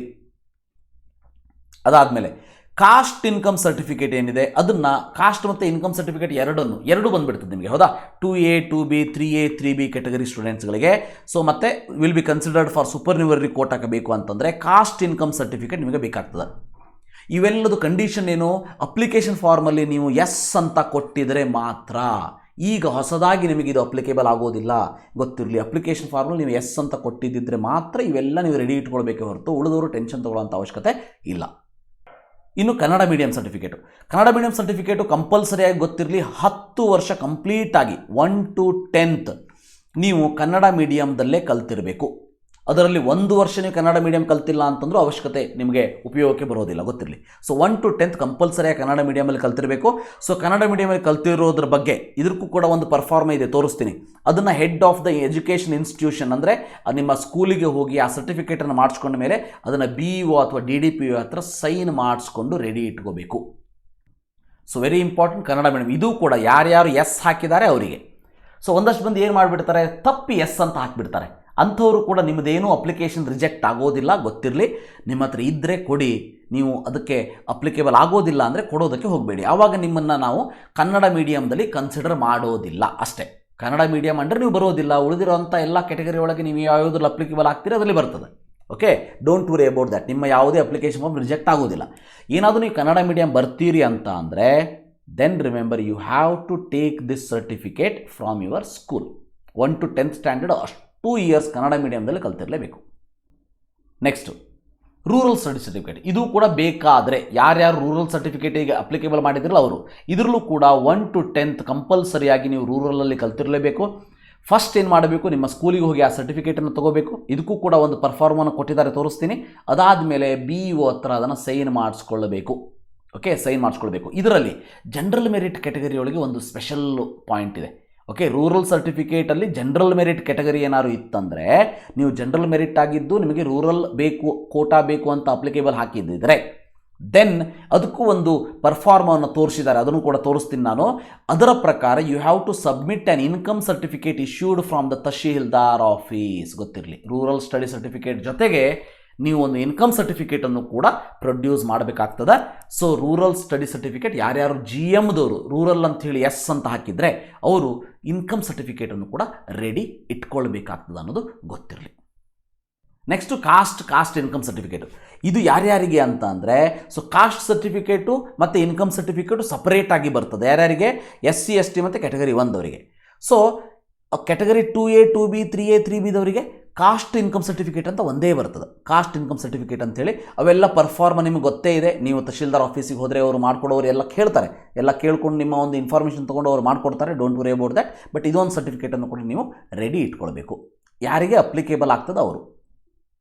ಅದಾದಮೇಲೆ cost income certificate ಏನಿದೆ ಅದನ್ನು, cost ಮತ್ತು income certificate ಎರಡು ಬಂದುಬಿಡ್ತದೆ ನಿಮಗೆ, ಹೌದಾ? 2A 2B 3A 3B category ಸ್ಟೂಡೆಂಟ್ಸ್ಗಳಿಗೆ. So ಮತ್ತೆ will be considered for supernumerary ಕೋಟಾಕ್ಕೆ ಬೇಕು ಅಂತಂದರೆ ಕಾಸ್ಟ್ ಇನ್ಕಮ್ ಸರ್ಟಿಫಿಕೇಟ್ ನಿಮಗೆ ಬೇಕಾಗ್ತದೆ. ಇವೆಲ್ಲದು ಕಂಡೀಷನ್ ಏನು? ಅಪ್ಲಿಕೇಶನ್ ಫಾರ್ಮಲ್ಲಿ ನೀವು ಎಸ್ ಅಂತ ಕೊಟ್ಟಿದರೆ ಮಾತ್ರ. ಈಗ ಹೊಸದಾಗಿ ನಿಮಗೆ ಇದು ಅಪ್ಲಿಕೇಬಲ್ ಆಗೋದಿಲ್ಲ, ಗೊತ್ತಿರಲಿ. ಅಪ್ಲಿಕೇಶನ್ ಫಾರ್ಮಲ್ಲಿ ನೀವು ಎಸ್ ಅಂತ ಕೊಟ್ಟಿದ್ದರೆ ಮಾತ್ರ ಇವೆಲ್ಲ ನೀವು ರೆಡಿ ಇಟ್ಕೊಳ್ಬೇಕೆ ಹೊರತು ಉಳಿದವರು ಟೆನ್ಷನ್ ತೊಗೊಳ್ಳೋಂಥ ಅವಶ್ಯಕತೆ ಇಲ್ಲ. ಇನ್ನು ಕನ್ನಡ ಮೀಡಿಯಂ ಸರ್ಟಿಫಿಕೇಟು ಕಂಪಲ್ಸರಿಯಾಗಿ ಗೊತ್ತಿರಲಿ. 10 ವರ್ಷ ಕಂಪ್ಲೀಟಾಗಿ 1 to 10th ನೀವು ಕನ್ನಡ ಮೀಡಿಯಮ್ದಲ್ಲೇ ಕಲ್ತಿರಬೇಕು. ಅದರಲ್ಲಿ 1 ವರ್ಷ ನೀವು ಕನ್ನಡ ಮೀಡಿಯಂ ಕಲ್ತಿಲ್ಲ ಅಂತಂದ್ರೂ ಅವಶ್ಯಕತೆ ನಿಮಗೆ ಉಪಯೋಗಕ್ಕೆ ಬರೋದಿಲ್ಲ, ಗೊತ್ತಿರಲಿ. ಸೊ 1 to 10th ಕಂಪಲ್ಸರಿಯಾಗಿ ಕನ್ನಡ ಮೀಡಿಯಮಲ್ಲಿ ಕಲ್ತಿರಬೇಕು. ಸೊ ಕನ್ನಡ ಮೀಡಿಯಮಲ್ಲಿ ಕಲ್ತಿರೋದ್ರ ಬಗ್ಗೆ ಇದಕ್ಕೂ ಕೂಡ ಒಂದು ಪರ್ಫಾರ್ಮ ಇದೆ, ತೋರಿಸ್ತೀನಿ. ಅದನ್ನು head of the education institution ಅಂದರೆ ನಿಮ್ಮ ಸ್ಕೂಲಿಗೆ ಹೋಗಿ ಆ ಸರ್ಟಿಫಿಕೇಟನ್ನು ಮಾಡಿಸ್ಕೊಂಡ ಮೇಲೆ ಅದನ್ನು BEO ಅಥವಾ DDPO ಹತ್ರ ಸೈನ್ ಮಾಡಿಸ್ಕೊಂಡು ರೆಡಿ ಇಟ್ಕೋಬೇಕು. So very important Kannada medium. ಇದು ಕೂಡ ಯಾರ್ಯಾರು ಎಸ್ ಹಾಕಿದ್ದಾರೆ ಅವರಿಗೆ. ಸೊ ಒಂದಷ್ಟು ಮಂದಿ ಏನು ಮಾಡಿಬಿಡ್ತಾರೆ, ತಪ್ಪಿ ಎಸ್ ಅಂತ ಹಾಕಿಬಿಡ್ತಾರೆ. ಅಂಥವರು ಕೂಡ ನಿಮ್ಮದೇನೂ ಅಪ್ಲಿಕೇಶನ್ ರಿಜೆಕ್ಟ್ ಆಗೋದಿಲ್ಲ, ಗೊತ್ತಿರಲಿ. ನಿಮ್ಮ ಹತ್ರ ಇದ್ದರೆ ಕೊಡಿ. ನೀವು ಅದಕ್ಕೆ ಅಪ್ಲಿಕೇಬಲ್ ಆಗೋದಿಲ್ಲ ಅಂದರೆ ಕೊಡೋದಕ್ಕೆ ಹೋಗಬೇಡಿ. ಆವಾಗ ನಿಮ್ಮನ್ನು ನಾವು ಕನ್ನಡ ಮೀಡಿಯಮ್ದಲ್ಲಿ ಕನ್ಸಿಡರ್ ಮಾಡೋದಿಲ್ಲ ಅಷ್ಟೇ. ಕನ್ನಡ ಮೀಡಿಯಮ್ ಅಂದರೆ ನೀವು ಬರೋದಿಲ್ಲ. ಉಳಿದಿರೋಂಥ ಎಲ್ಲ ಕ್ಯಾಟಗರಿ ಒಳಗೆ ನೀವು ಯಾವುದ್ರಲ್ಲಿ ಅಪ್ಲಿಕೇಬಲ್ ಆಗ್ತೀರಿ ಅದರಲ್ಲಿ ಬರ್ತದೆ. Okay, don't worry about that. ನಿಮ್ಮ ಯಾವುದೇ ಅಪ್ಲಿಕೇಶನ್ ಫಾರ್ಮ್ ರಿಜೆಕ್ಟ್ ಆಗೋದಿಲ್ಲ. ಏನಾದರೂ ನೀವು ಕನ್ನಡ ಮೀಡಿಯಮ್ ಬರ್ತೀರಿ ಅಂತ ಅಂದರೆ then remember you have to take this certificate from your school. 1 to 10th standard 2 years Kannada ಮೀಡಿಯಮ್ದಲ್ಲಿ ಕಲ್ತಿರಲೇಬೇಕು. Next rural study certificate. ಇದು ಕೂಡ ಬೇಕಾದರೆ ಯಾರ್ಯಾರು ರೂರಲ್ ಸರ್ಟಿಫಿಕೇಟಿಗೆ ಅಪ್ಲಿಕೇಬಲ್ ಮಾಡಿದ್ರಲ್ಲ ಅವರು, ಇದರಲ್ಲೂ ಕೂಡ 1 to 10th ಕಂಪಲ್ಸರಿಯಾಗಿ ನೀವು ರೂರಲಲ್ಲಿ ಕಲ್ತಿರಲೇಬೇಕು. ಫಸ್ಟ್ ಏನು ಮಾಡಬೇಕು, ನಿಮ್ಮ ಸ್ಕೂಲಿಗೆ ಹೋಗಿ ಆ ಸರ್ಟಿಫಿಕೇಟನ್ನು ತೊಗೋಬೇಕು. ಇದಕ್ಕೂ ಕೂಡ ಒಂದು ಪರ್ಫಾರ್ಮನ್ನು ಕೊಟ್ಟಿದ್ದಾರೆ, ತೋರಿಸ್ತೀನಿ. ಅದಾದಮೇಲೆ BEO ಹತ್ರ ಅದನ್ನು ಸೈನ್ ಮಾಡಿಸ್ಕೊಳ್ಳಬೇಕು. ಓಕೆ, ಸೈನ್ ಮಾಡಿಸ್ಕೊಳ್ಬೇಕು. ಇದರಲ್ಲಿ ಜನರಲ್ ಮೆರಿಟ್ ಕ್ಯಾಟಗರಿಯೊಳಗೆ ಒಂದು ಸ್ಪೆಷಲ್ ಪಾಯಿಂಟ್ ಇದೆ. ಓಕೆ, ರೂರಲ್ ಸರ್ಟಿಫಿಕೇಟಲ್ಲಿ ಜನರಲ್ ಮೆರಿಟ್ ಕ್ಯಾಟಗರಿ ಏನಾದ್ರು ಇತ್ತಂದರೆ, ನೀವು ಜನರಲ್ ಮೆರಿಟ್ ಆಗಿದ್ದು ನಿಮಗೆ ರೂರಲ್ ಬೇಕು, ಕೋಟಾ ಬೇಕು ಅಂತ ಅಪ್ಲಿಕೇಬಲ್ ಹಾಕಿದ್ದಿದ್ರೆ ದೆನ್ ಅದಕ್ಕೂ ಒಂದು ಪರ್ಫಾರ್ಮನ್ನು ತೋರಿಸಿದ್ದಾರೆ, ಅದನ್ನು ಕೂಡ ತೋರಿಸ್ತೀನಿ ನಾನು. ಅದರ ಪ್ರಕಾರ you have to submit an income certificate issued from the Tahsildar office. ಗೊತ್ತಿರಲಿ, ರೂರಲ್ ಸ್ಟಡಿ ಸರ್ಟಿಫಿಕೇಟ್ ಜೊತೆಗೆ ನೀವು ಒಂದು ಇನ್ಕಮ್ ಸರ್ಟಿಫಿಕೇಟನ್ನು ಕೂಡ ಪ್ರೊಡ್ಯೂಸ್ ಮಾಡಬೇಕಾಗ್ತದೆ. ಸೊ ರೂರಲ್ ಸ್ಟಡಿ ಸರ್ಟಿಫಿಕೇಟ್ ಯಾರ್ಯಾರು GMದವರು ರೂರಲ್ ಅಂಥೇಳಿ ಎಸ್ ಅಂತ ಹಾಕಿದರೆ ಅವರು ಇನ್ಕಮ್ ಸರ್ಟಿಫಿಕೇಟನ್ನು ಕೂಡ ರೆಡಿ ಇಟ್ಕೊಳ್ಬೇಕಾಗ್ತದೆ ಅನ್ನೋದು ಗೊತ್ತಿರಲಿ. Next caste income certificate. ಇದು ಯಾರ್ಯಾರಿಗೆ ಅಂತ ಅಂದರೆ, ಸೊ ಕಾಸ್ಟ್ ಸರ್ಟಿಫಿಕೇಟು ಮತ್ತು ಇನ್ಕಮ್ ಸರ್ಟಿಫಿಕೇಟು ಸಪರೇಟಾಗಿ ಬರ್ತದೆ. ಯಾರ್ಯಾರಿಗೆ? SC/ST ಮತ್ತು ಕ್ಯಾಟಗರಿ 1ದವರಿಗೆ. So category 2A 2B 3A 3Bದವರಿಗೆ ಕಾಸ್ಟ್ ಇನ್ಕಮ್ ಸರ್ಟಿಫಿಕೇಟ್ ಅಂತ ಒಂದೇ ಬರ್ತದೆ. ಕಾಸ್ಟ್ ಇನ್ಕಮ್ ಸರ್ಟಿಫಿಕೇಟ್ ಅಂತೇಳಿ ಅವೆಲ್ಲ ಪರ್ಫಾರ್ಮ ನಿಮಗೆ ಗೊತ್ತೇ ಇದೆ. ನೀವು ತಹಶೀಲ್ದಾರ್ ಆಫೀಸಿಗೆ ಹೋದರೆ ಅವರು ಮಾಡಿಕೊಡೋರು ಎಲ್ಲ ಕೇಳ್ತಾರೆ, ಎಲ್ಲ ಕೇಳ್ಕೊಂಡು ನಿಮ್ಮ ಒಂದು ಇನ್ಫಾರ್ಮೇಷನ್ ತೊಗೊಂಡು ಅವರು ಮಾಡಿಕೊಡ್ತಾರೆ. Don't worry about that. But ಇದೊಂದು ಸರ್ಟಿಫಿಕೇಟನ್ನು ಕೂಡ ನೀವು ರೆಡಿ ಇಟ್ಕೊಳ್ಬೇಕು, ಯಾರಿಗೆ ಅಪ್ಲಿಕೇಬಲ್ ಆಗ್ತದೆ ಅವರು.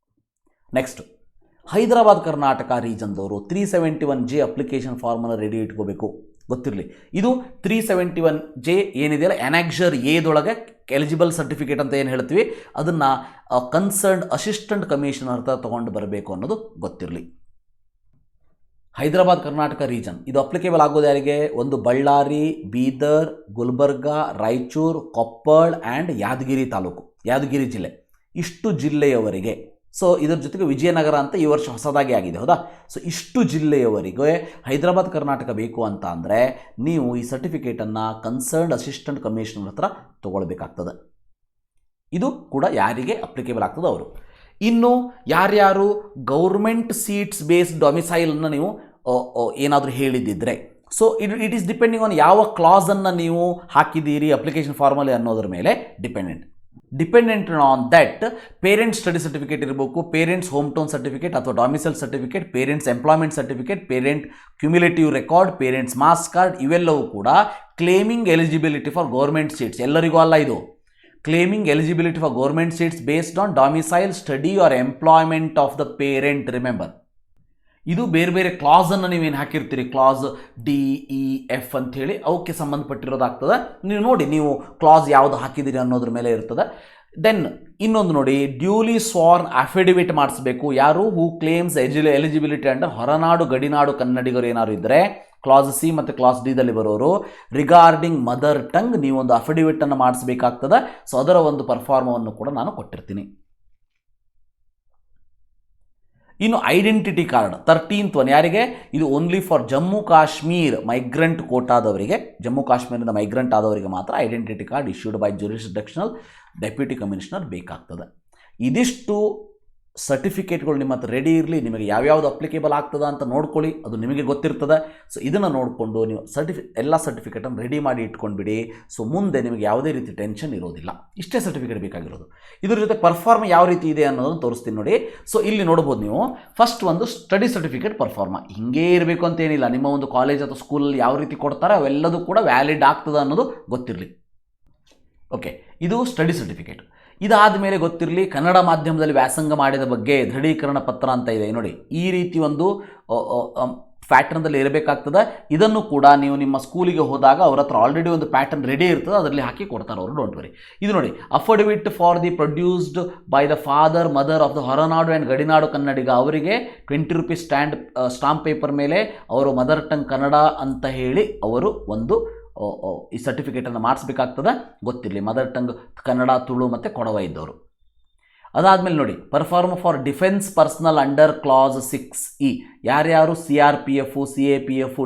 ನೆಕ್ಸ್ಟು ಹೈದರಾಬಾದ್ ಕರ್ನಾಟಕ ರೀಜನ್ದವರು 371J ಅಪ್ಲಿಕೇಶನ್ ಫಾರ್ಮನ್ನು ರೆಡಿ ಇಟ್ಕೋಬೇಕು. ಗೊತ್ತಿರಲಿ, ಇದು 371J ಏನಿದೆಯಲ್ಲ ಎನಾಕ್ಸರ್ ಎದೊಳಗೆ ಎಲಿಜಿಬಲ್ ಸರ್ಟಿಫಿಕೇಟ್ ಅಂತ ಏನು ಹೇಳ್ತೀವಿ ಅದನ್ನು ಕನ್ಸರ್ನ್ಡ್ ಅಸಿಸ್ಟೆಂಟ್ ಕಮಿಷನರ್ ಹತ್ರ ತೊಗೊಂಡು ಬರಬೇಕು ಅನ್ನೋದು ಗೊತ್ತಿರಲಿ. ಹೈದರಾಬಾದ್ ಕರ್ನಾಟಕ ರೀಜನ್ ಇದು ಅಪ್ಲಿಕೇಬಲ್ ಆಗೋದು ಯಾರಿಗೆ? ಒಂದು ಬಳ್ಳಾರಿ, ಬೀದರ್, ಗುಲ್ಬರ್ಗಾ, ರಾಯಚೂರು, ಕೊಪ್ಪಳ ಆ್ಯಂಡ್ ಯಾದಗಿರಿ ತಾಲೂಕು, ಯಾದಗಿರಿ ಜಿಲ್ಲೆ, ಇಷ್ಟು ಜಿಲ್ಲೆಯವರಿಗೆ. ಸೊ ಇದರ ಜೊತೆಗೆ ವಿಜಯನಗರ ಅಂತ ಈ ವರ್ಷ ಹೊಸದಾಗಿ ಆಗಿದೆ, ಹೌದಾ? ಸೊ ಇಷ್ಟು ಜಿಲ್ಲೆಯವರೆಗೆ ಹೈದರಾಬಾದ್ ಕರ್ನಾಟಕ ಬೇಕು ಅಂತ ಅಂದರೆ ನೀವು ಈ ಸರ್ಟಿಫಿಕೇಟನ್ನು ಕನ್ಸರ್ನ್ಡ್ ಅಸಿಸ್ಟೆಂಟ್ ಕಮಿಷನರ್ ಹತ್ರ ತೊಗೊಳ್ಬೇಕಾಗ್ತದೆ. ಇದು ಕೂಡ ಯಾರಿಗೆ ಅಪ್ಲಿಕೇಬಲ್ ಆಗ್ತದೆ ಅವರು. ಇನ್ನು ಯಾರ್ಯಾರು ಗೌರ್ಮೆಂಟ್ ಸೀಟ್ಸ್ ಬೇಸ್ಡ್ ಡೊಮಿಸೈಲನ್ನು ನೀವು ಏನಾದರೂ ಹೇಳಿದ್ದಿದ್ರೆ, so it is depending on ಯಾವ ಕ್ಲಾಸನ್ನು ನೀವು ಹಾಕಿದ್ದೀರಿ ಅಪ್ಲಿಕೇಶನ್ ಫಾರ್ಮಲ್ಲಿ ಅನ್ನೋದ್ರ ಮೇಲೆ dependent on that parents study certificate ಇರಬೇಕು, ಪೇರೆಂಟ್ಸ್ ಹೋಮ್ ಟೌನ್ ಸರ್ಟಿಫಿಕೇಟ್ ಅಥವಾ domicile certificate, parents employment certificate, parent cumulative record, parents marks card, ಇವೆಲ್ಲವೂ ಕೂಡ claiming eligibility for government seats. ಎಲ್ಲರಿಗೂ ಅಲ್ಲ ಇದು. Claiming eligibility for government seats based on domicile, study or employment of the parent. Remember, ಇದು ಬೇರೆ ಬೇರೆ ಕ್ಲಾಸನ್ನು ನೀವೇನು ಹಾಕಿರ್ತೀರಿ, class DEF ಅಂಥೇಳಿ ಅವಕ್ಕೆ ಸಂಬಂಧಪಟ್ಟಿರೋದಾಗ್ತದೆ. ನೀವು ನೋಡಿ, ನೀವು ಕ್ಲಾಸ್ ಯಾವುದು ಹಾಕಿದ್ದೀರಿ ಅನ್ನೋದ್ರ ಮೇಲೆ ಇರ್ತದೆ. ದೆನ್ ಇನ್ನೊಂದು ನೋಡಿ, ಡ್ಯೂಲಿ ಸ್ವಾರ್ನ್ ಅಫಿಡವಿಟ್ ಮಾಡಿಸ್ಬೇಕು. ಯಾರು? ಹೂ ಕ್ಲೇಮ್ಸ್ ಎಲಿಜಿಬಿಲಿಟಿ ಅಂಡರ್ ಹೊರನಾಡು ಗಡಿನಾಡು ಕನ್ನಡಿಗರು ಏನಾದ್ರು ಇದ್ದರೆ ಕ್ಲಾಸ್ ಸಿ ಮತ್ತು ಕ್ಲಾಸ್ ಡಿದಲ್ಲಿ ಬರೋರು ರಿಗಾರ್ಡಿಂಗ್ ಮದರ್ ಟಂಗ್ ನೀವೊಂದು ಅಫಿಡವಿಟನ್ನು ಮಾಡಿಸಬೇಕಾಗ್ತದೆ. ಸೊ ಅದರ ಒಂದು ಪರ್ಫಾರ್ಮವನ್ನು ಕೂಡ ನಾನು ಕೊಟ್ಟಿರ್ತೀನಿ. ಇನ್ನು ಐಡೆಂಟಿಟಿ ಕಾರ್ಡ್ 13th ಒನ್ ಯಾರಿಗೆ, ಇದು only for Jammu Kashmir migrant ಕೋಟಾದವರಿಗೆ, ಜಮ್ಮು ಕಾಶ್ಮೀರದ ಮೈಗ್ರೆಂಟ್ ಆದವರಿಗೆ ಮಾತ್ರ identity card issued by jurisdictional deputy commissioner ಬೇಕಾಗ್ತದೆ. ಇದಿಷ್ಟು ಸರ್ಟಿಫಿಕೇಟ್ಗಳು ನಿಮ್ಮ ಹತ್ರ ರೆಡಿ ಇರಲಿ. ನಿಮಗೆ ಯಾವ್ಯಾವುದು ಅಪ್ಲಿಕೇಬಲ್ ಆಗ್ತದೆ ಅಂತ ನೋಡ್ಕೊಳ್ಳಿ, ಅದು ನಿಮಗೆ ಗೊತ್ತಿರ್ತದೆ. ಸೊ ಇದನ್ನು ನೋಡಿಕೊಂಡು ನೀವು ಎಲ್ಲ ಸರ್ಟಿಫಿಕೇಟನ್ನು ರೆಡಿ ಮಾಡಿ ಇಟ್ಕೊಂಡ್ಬಿಡಿ. ಸೊ ಮುಂದೆ ನಿಮಗೆ ಯಾವುದೇ ರೀತಿ ಟೆನ್ಷನ್ ಇರೋದಿಲ್ಲ. ಇಷ್ಟೇ ಸರ್ಟಿಫಿಕೇಟ್ ಬೇಕಾಗಿರೋದು. ಇದ್ರ ಜೊತೆ ಪರ್ಫಾರ್ಮ ಯಾವ ರೀತಿ ಇದೆ ಅನ್ನೋದನ್ನು ತೋರಿಸ್ತೀನಿ ನೋಡಿ. ಸೊ ಇಲ್ಲಿ ನೋಡ್ಬೋದು ನೀವು, ಫಸ್ಟ್ ಒಂದು ಸ್ಟಡಿ ಸರ್ಟಿಫಿಕೇಟ್ ಪರ್ಫಾರ್ಮ ಹಿಂಗೇ ಇರಬೇಕು ಅಂತೇನಿಲ್ಲ. ನಿಮ್ಮ ಒಂದು ಕಾಲೇಜ್ ಅಥವಾ ಸ್ಕೂಲಲ್ಲಿ ಯಾವ ರೀತಿ ಕೊಡ್ತಾರೆ ಅವೆಲ್ಲದೂ ಕೂಡ ವ್ಯಾಲಿಡ್ ಆಗ್ತದೆ ಅನ್ನೋದು ಗೊತ್ತಿರಲಿ. ಓಕೆ, ಇದು ಸ್ಟಡಿ ಸರ್ಟಿಫಿಕೇಟ್. ಇದಾದ ಮೇಲೆ ಗೊತ್ತಿರಲಿ, ಕನ್ನಡ ಮಾಧ್ಯಮದಲ್ಲಿ ವ್ಯಾಸಂಗ ಮಾಡಿದ ಬಗ್ಗೆ ದೃಢೀಕರಣ ಪತ್ರ ಅಂತ ಇದೆ ನೋಡಿ. ಈ ರೀತಿ ಒಂದು ಪ್ಯಾಟರ್ನ್ದಲ್ಲಿ ಇರಬೇಕಾಗ್ತದೆ. ಇದನ್ನು ಕೂಡ ನೀವು ನಿಮ್ಮ ಸ್ಕೂಲಿಗೆ ಹೋದಾಗ ಅವ್ರ ಹತ್ರ ಆಲ್ರೆಡಿ ಒಂದು ಪ್ಯಾಟರ್ನ್ ರೆಡಿ ಇರ್ತದೆ, ಅದರಲ್ಲಿ ಹಾಕಿ ಕೊಡ್ತಾರೆ ಅವರು, ಡೋಂಟ್ ವರಿ. ಇದು ನೋಡಿ, affidavit for the produced by the father mother of the Horanadu and Gadinadu Kannadiga, ಅವರಿಗೆ 20 ರೂಪೀಸ್ ಸ್ಟಾಂಪ್ ಪೇಪರ್ ಮೇಲೆ ಅವರು ಮದರ್ ಟಂಗ್ ಕನ್ನಡ ಅಂತ ಹೇಳಿ ಅವರು ಒಂದು ಈ ಸರ್ಟಿಫಿಕೇಟನ್ನು ಮಾಡಿಸ್ಬೇಕಾಗ್ತದೆ. ಗೊತ್ತಿರಲಿ, ಮದರ್ ಟಂಗ್ ಕನ್ನಡ, ತುಳು ಮತ್ತು ಕೊಡವ ಇದ್ದವರು. ಅದಾದಮೇಲೆ ನೋಡಿ, perform for defence personal under class 6E, ಯಾರ್ಯಾರು CRPF, CAPF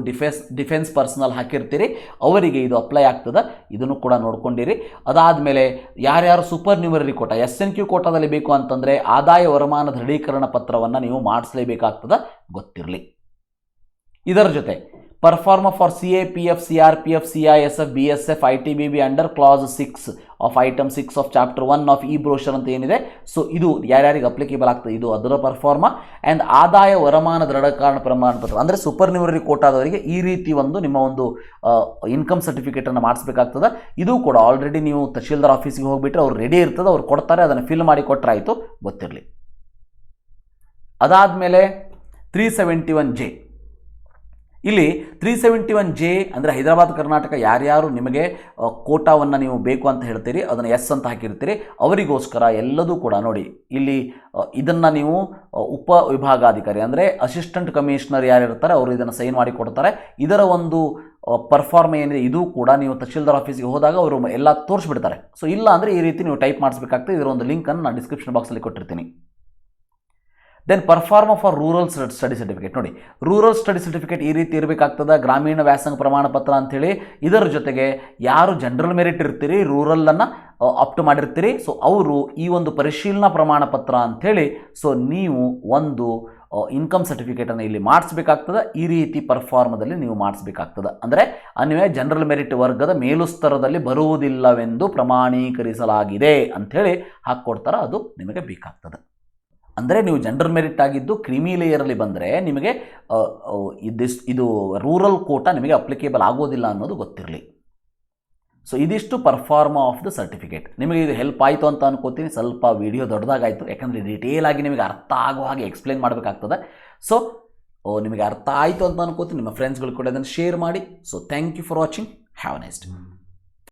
ಡಿಫೆನ್ಸ್ ಪರ್ಸನಲ್ ಹಾಕಿರ್ತೀರಿ ಅವರಿಗೆ ಇದು ಅಪ್ಲೈ ಆಗ್ತದೆ. ಇದನ್ನು ಕೂಡ ನೋಡ್ಕೊಂಡಿರಿ. ಅದಾದಮೇಲೆ ಯಾರ್ಯಾರು ಸೂಪರ್ ನ್ಯೂಮರರಿ ಕೋಟಾ SNQ ಕೋಟಾದಲ್ಲಿ ಬೇಕು ಅಂತಂದರೆ ಆದಾಯ ವರಮಾನ ದೃಢೀಕರಣ ಪತ್ರವನ್ನು ನೀವು ಮಾಡಿಸಲೇಬೇಕಾಗ್ತದೆ, ಗೊತ್ತಿರಲಿ. ಇದರ ಜೊತೆ proforma for CAPF, CRPF, CISF, BSF, ITBB under class 6 of item 6 of chapter 1 of ಈ ಬ್ರೋಷರ್ ಅಂತ ಏನಿದೆ. ಸೊ ಇದು ಯಾರ್ಯಾರಿಗೆ ಅಪ್ಲಿಕೇಬಲ್ ಆಗ್ತದೆ, ಇದು ಅದರ ಪರ್ಫಾರ್ಮ. ಆ್ಯಂಡ್ ಆದಾಯ ವರಮಾನ ದೃಢೀಕರಣ ಪ್ರಮಾಣ ಪತ್ರ ಅಂದರೆ ಸೂಪರ್ ನ್ಯೂಮರರಿ ಕೋಟಾದವರಿಗೆ ಈ ರೀತಿ ಒಂದು ನಿಮ್ಮ ಒಂದು ಇನ್ಕಮ್ ಸರ್ಟಿಫಿಕೇಟನ್ನು ಮಾಡಿಸ್ಬೇಕಾಗ್ತದೆ. ಇದು ಕೂಡ ಆಲ್ರೆಡಿ ನೀವು ತಹಶೀಲ್ದಾರ್ ಆಫೀಸಿಗೆ ಹೋಗಿಬಿಟ್ರೆ ಅವ್ರು ರೆಡಿ ಇರ್ತದೆ, ಅವ್ರು ಕೊಡ್ತಾರೆ, ಅದನ್ನು ಫಿಲ್ ಮಾಡಿ ಕೊಟ್ಟರೆ ಆಯಿತು, ಗೊತ್ತಿರಲಿ. ಅದಾದಮೇಲೆ 371J. ಇಲ್ಲಿ 371J ಅಂದರೆ ಹೈದರಾಬಾದ್ ಕರ್ನಾಟಕ ಯಾರ್ಯಾರು ನಿಮಗೆ ಕೋಟಾವನ್ನು ನೀವು ಬೇಕು ಅಂತ ಹೇಳ್ತೀರಿ ಅದನ್ನು ಎಸ್ ಅಂತ ಹಾಕಿರ್ತೀರಿ, ಅವರಿಗೋಸ್ಕರ ಎಲ್ಲದೂ ಕೂಡ ನೋಡಿ. ಇಲ್ಲಿ ಇದನ್ನು ನೀವು ಉಪ ವಿಭಾಗಾಧಿಕಾರಿ ಅಂದರೆ ಅಸಿಸ್ಟೆಂಟ್ ಕಮಿಷನರ್ ಯಾರಿರ್ತಾರೆ ಅವರು ಇದನ್ನು ಸೈನ್ ಮಾಡಿ ಕೊಡ್ತಾರೆ. ಇದರ ಒಂದು ಪರ್ಫಾರ್ಮ್ ಏನಿದೆ ಇದು ಕೂಡ ನೀವು ತಹಶೀಲ್ದಾರ್ ಆಫೀಸಿಗೆ ಹೋದಾಗ ಅವರು ಎಲ್ಲ ತೋರಿಸ್ಬಿಡ್ತಾರೆ. ಸೊ ಇಲ್ಲ ಅಂದರೆ ಈ ರೀತಿ ನೀವು ಟೈಪ್ ಮಾಡಿಸ್ಬೇಕಾಗ್ತದೆ. ಇದರ ಒಂದು ಲಿಂಕನ್ನು ನಾನು ಡಿಸ್ಕ್ರಿಪ್ಷನ್ ಬಾಕ್ಸಲ್ಲಿ ಕೊಟ್ಟಿರ್ತೀನಿ. Then proforma for rural study certificate ನೋಡಿ, ರೂರಲ್ ಸ್ಟಡಿ ಸರ್ಟಿಫಿಕೇಟ್ ಈ ರೀತಿ ಇರಬೇಕಾಗ್ತದೆ, ಗ್ರಾಮೀಣ ವ್ಯಾಸಂಗ ಪ್ರಮಾಣ ಪತ್ರ ಅಂಥೇಳಿ. ಇದರ ಜೊತೆಗೆ ಯಾರು ಜನರಲ್ ಮೆರಿಟ್ ಇರ್ತೀರಿ, ರೂರಲನ್ನು ಅಪ್ ಟು ಮಾಡಿರ್ತೀರಿ, ಸೊ ಅವರು ಈ ಒಂದು ಪರಿಶೀಲನಾ ಪ್ರಮಾಣ ಪತ್ರ ಅಂಥೇಳಿ ಸೊ ನೀವು ಒಂದು ಇನ್ಕಮ್ ಸರ್ಟಿಫಿಕೇಟನ್ನು ಇಲ್ಲಿ ಮಾಡಿಸ್ಬೇಕಾಗ್ತದೆ. ಈ ರೀತಿ ಪರ್ಫಾರ್ಮದಲ್ಲಿ ನೀವು ಮಾಡಿಸ್ಬೇಕಾಗ್ತದೆ. ಅಂದರೆ ಅನ್ವಯ ಜನರಲ್ ಮೆರಿಟ್ ವರ್ಗದ ಮೇಲುಸ್ತರದಲ್ಲಿ ಬರುವುದಿಲ್ಲವೆಂದು ಪ್ರಮಾಣೀಕರಿಸಲಾಗಿದೆ ಅಂಥೇಳಿ ಹಾಕ್ಕೊಡ್ತಾರೆ, ಅದು ನಿಮಗೆ ಬೇಕಾಗ್ತದೆ. ಅಂದರೆ ನೀವು ಜನರಲ್ ಮೆರಿಟ್ ಆಗಿದ್ದು ಕ್ರೀಮಿ ಲೇಯರಲ್ಲಿ ಬಂದರೆ ನಿಮಗೆ ಇದು ರೂರಲ್ ಕೋಟಾ ನಿಮಗೆ ಅಪ್ಲಿಕೇಬಲ್ ಆಗೋದಿಲ್ಲ ಅನ್ನೋದು ಗೊತ್ತಿರಲಿ. ಸೊ ಇದಿಷ್ಟು ಪರ್ಫಾರ್ಮ ಆಫ್ ದ ಸರ್ಟಿಫಿಕೇಟ್. ನಿಮಗೆ ಇದು ಹೆಲ್ಪ್ ಆಯಿತು ಅಂತ ಅನ್ಕೋತೀನಿ. ಸ್ವಲ್ಪ ವಿಡಿಯೋ ದೊಡ್ಡದಾಗಾಯಿತು, ಯಾಕಂದರೆ ಡೀಟೇಲ್ ಆಗಿ ನಿಮಗೆ ಅರ್ಥ ಆಗೋ ಹಾಗೆ ಎಕ್ಸ್ಪ್ಲೇನ್ ಮಾಡಬೇಕಾಗ್ತದೆ. ಸೊ ನಿಮಗೆ ಅರ್ಥ ಆಯಿತು ಅಂತ ಅನ್ಕೋತೀನಿ. ನಿಮ್ಮ ಫ್ರೆಂಡ್ಸ್ಗಳು ಕೂಡ ಅದನ್ನು ಶೇರ್ ಮಾಡಿ. So thank you for watching. Have a nice day.